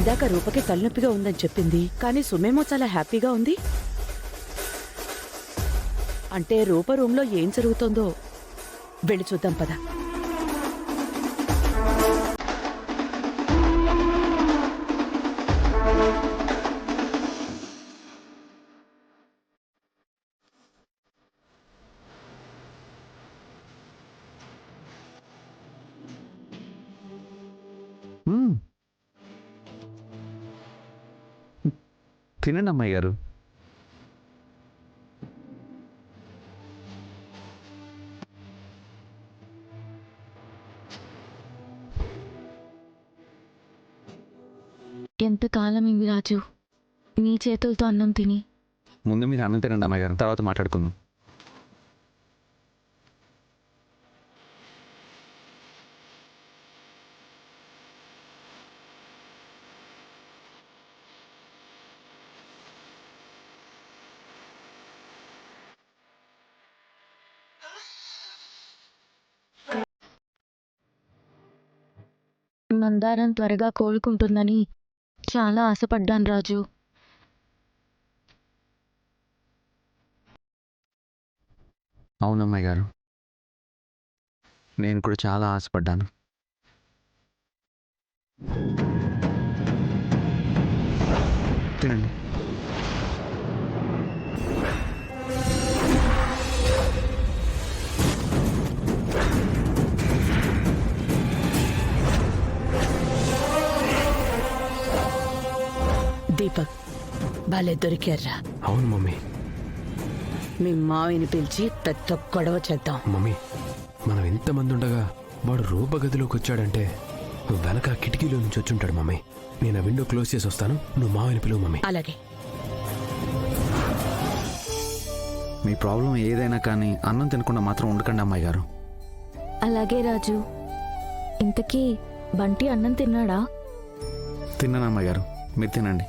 ఇందాక రూపకి తలనొప్పిగా ఉందని చెప్పింది, కానీ సుమేమో చాలా హ్యాపీగా ఉంది. అంటే రూప రూంలో ఏం జరుగుతోందో వెళ్ళి చూద్దాం పద. తినండి అమ్మాయి గారు. ఎంతకాలం ఇంది రాజు నీ చేతులతో అన్నం తిని. ముందు మీరు అన్నం తినండి అమ్మాయి గారు, తర్వాత మాట్లాడుకుందాం. మందారం త్వరగా కోలుకుంటుందని చాలా ఆశపడ్డాను రాజు. అవునమ్మాయి గారు, నేను కూడా చాలా ఆశపడ్డాను. తినండి. దీపక్ బాలే దొరికారా? అవును మమ్మీ. మీ మావిని పిలిచి పెద్ద గొడవ చేద్దాం. మమ్మీ, మనం ఎంతమంది ఉండగా వాడు రూపగదిలోకి వచ్చాడంటే వెనక కిటికీలో నుంచి వచ్చుంటాడు మమ్మీ. నేను ఆ విండో క్లోజ్ చేసి వస్తాను, నువ్వు మావని పిలువు మమ్మీ. అలాగే. మీ ప్రాబ్లం ఏదైనా కానీ అన్నం తినకుండా మాత్రం ఉండకండి అమ్మాయి గారు. అలాగే రాజు. ఇంతకీ బంటి అన్నం తిన్నాడా? తిన్నాను అమ్మాయి గారు, మీరు తినండి.